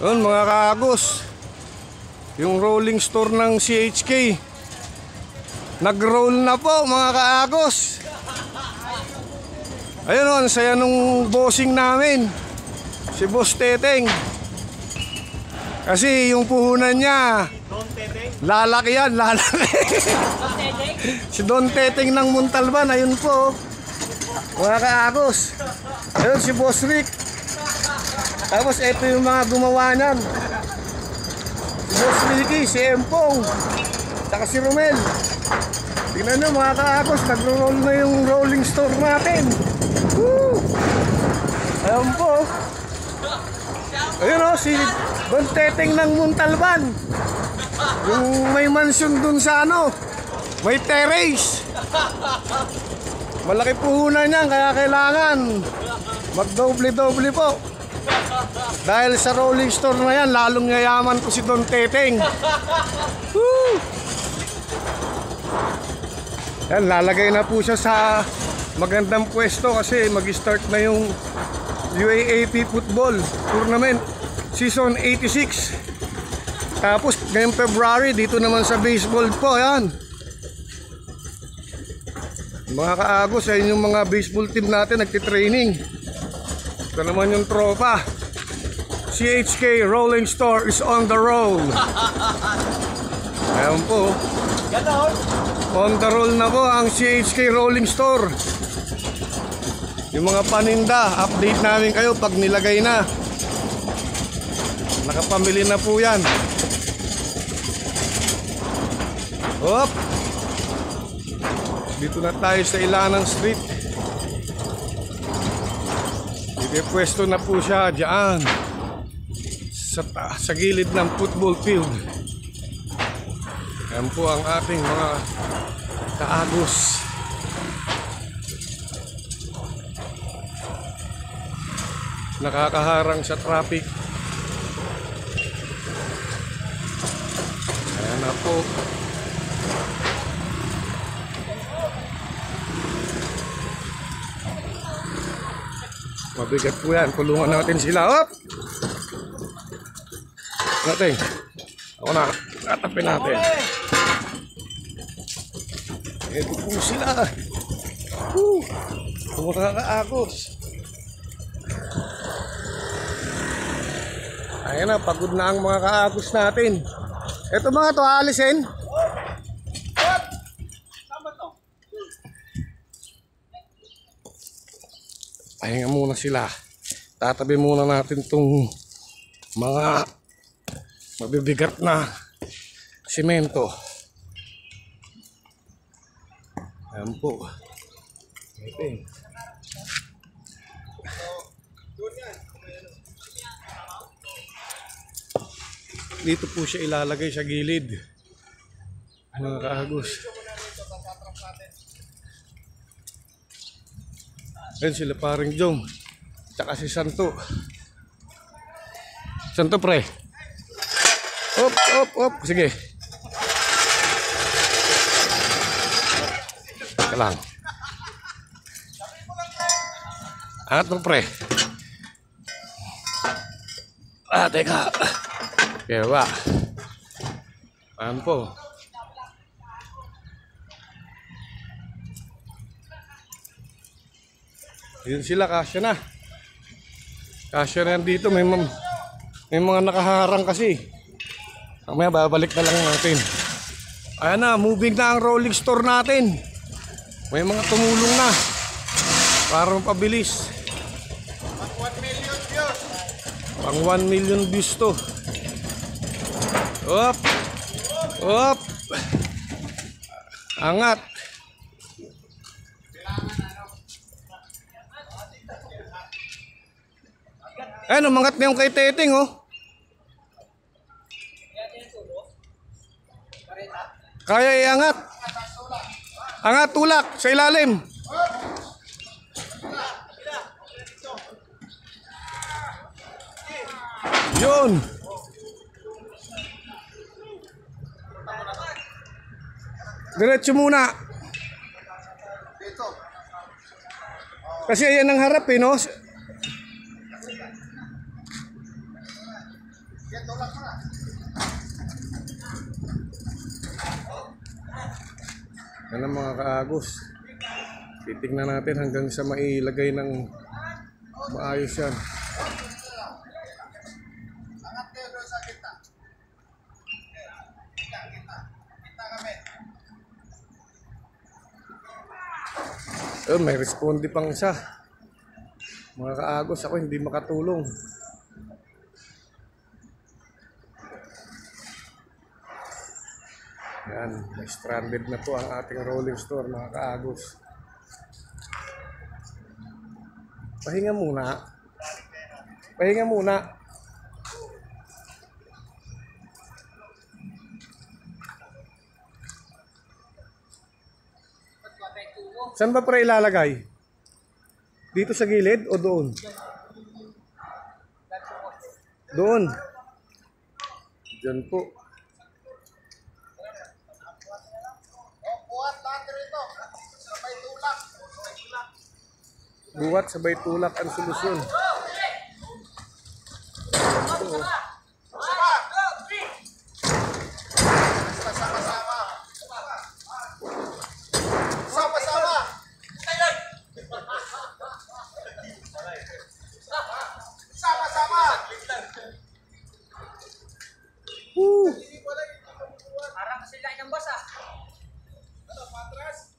Yun mga kaagos, yung rolling store ng CHK nag-roll na po mga kaagos. Ayun o, ang saya nung bossing namin, si Boss Teteng. Kasi yung puhunan niya, lalaki yan, lalaki. Si Don Teteng ng Montalban, ayun po mga kaagos. Ayun si Boss Rick. Tapos ito yung mga gumawa niyan, si Boss Ricky, si Empong, saka si Romel. Tingnan nyo mga kaagos, nagro-roll na yung rolling store natin. Woo! Ayun po. Ayun o, si Don Teteng ng Montalban. Yung may mansion dun sa ano, may terrace. Malaki puhunan niyan, kaya kailangan magdoble-doble po. Dahil sa rolling store na yan, lalong yayaman po si Don Teteng. Woo! Yan, lalagay na po siya sa magandang pwesto kasi mag-start na yung UAAP Football Tournament Season 86. Tapos ngayong February, dito naman sa baseball po, yan. Mga kaagos, ayun yung mga baseball team natin nagtitraining. Ito naman yung tropa. CHK Rolling Store is on the roll. Ayan po. On the roll na po ang CHK Rolling Store. Yung mga paninda, update namin kayo pag nilagay na. Nakapamili na po yan. Hop! Dito na tayo sa Ilanang Street. Pwesto na po siya dyan sa gilid ng football field. Yan po ang ating mga kaagos. Nakakaharang sa traffic. Ayan na po. Mabigat po yan. Kulungan natin sila. Hop! Natin. Ako na. Tatapin natin. Ito po sila. Mga kaagos. Ayan na. Pagod na ang mga kaagos natin. Ito mga to, alisin. Pahinga muna sila. Tatabi muna natin itong mga mabibigat na simento. Ayan po. Okay. Dito po siya ilalagay sa gilid. Mga kaagos. Ayan sila paring Jom. Tsaka si Santo. Santo pre. Op, op, op. Sige. Teka lang. Angat mo pre. Teka. Kaya ba? Ayan po. Yun sila, kasya na. Kasya na yan dito. May mga nakaharang kasi. Mamaya babalik na lang natin. Ayan na, moving na ang rolling store natin. May mga tumulong na para mapabilis. Pang 1 million views to. Op! Op! Angat! Ayan, umangat na yung kay Teteng, oh. Kaya iangat. Angat, tulak sa ilalim. Yun. Diretso muna. Kasi ayan ang harap eh, no? Yan ang mga kaagos. Titignan natin hanggang sa mailagay ng maayos yan. May responde pang isa. Mga kaagos, ako hindi makatulong. Yan, may stranded na po ang ating rolling store, mga kaagos. Pahinga muna. Pahinga muna. Saan ba pre ilalagay? Dito sa gilid o doon? Doon. Diyan po. Buwat sabay tulak ang solusyon. Parang kasi lain ng basa. Ano, patras?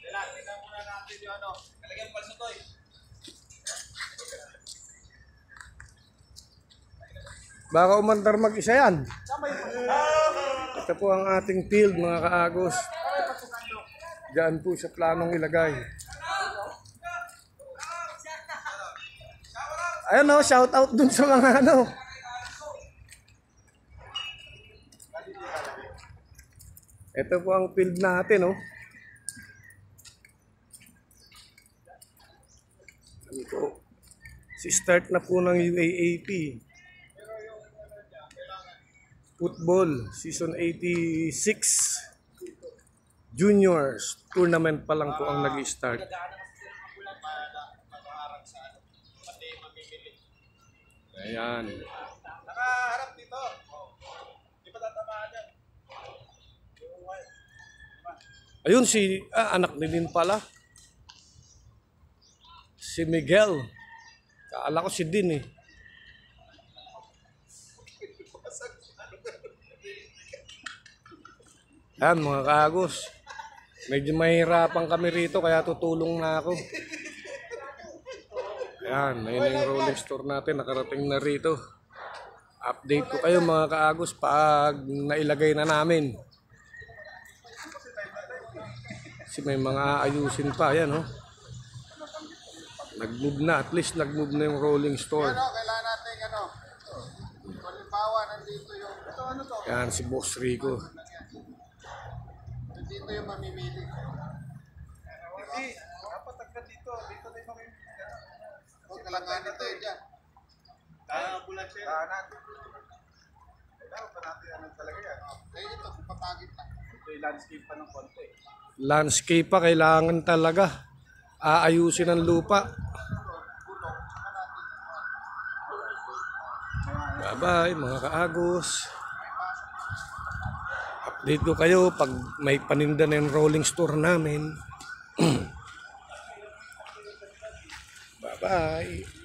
Tingnan muna natin yung ano. Kalagyan pa sa toy. Baka umandar mag-isa yan. Ito po ang ating field, mga kaagos. Diyan po sa planong ilagay. Ayun o, shout out dun sa mga ano. Ito po ang field natin, oh. Ito. Si-start na po ng UAAP. Football, Season 86. Juniors. Tournament pa lang po ang nag-start. Ayan. Nakaharap dito. Di ba tatamaan yan? Ayun si anak ni din pala. Si Miguel. Kaala ko si Din eh. Yan mga kaagos. Medyo mahirapan kami rito kaya tutulong na ako. Yan, ayun yung rolling store natin. Nakarating na rito. Update ko kayo mga kaagos pag nailagay na namin. Kasi may mga ayusin pa, yan oh. Nag-move na, at least nag-move na yung rolling store. Ano, kailangan natin ano. Halimbawa, nandito yung ito ano to? Yan si Boss Rico. Nandito yung mamimili. Hindi, dapat agad dito. Dito tayo mamimili. Huwag kalangan nito eh dyan. Kaya bulan siya. Natin. Kailangan pa natin ano talaga yan. Kaya ito, papagit lang. Ito yung landscape pa ng konti. Landscape pa, kailangan talaga. Aayusin ang lupa. Bye-bye mga kaagos. Update ko kayo pag may paninda na yung rolling store namin. Bye-bye.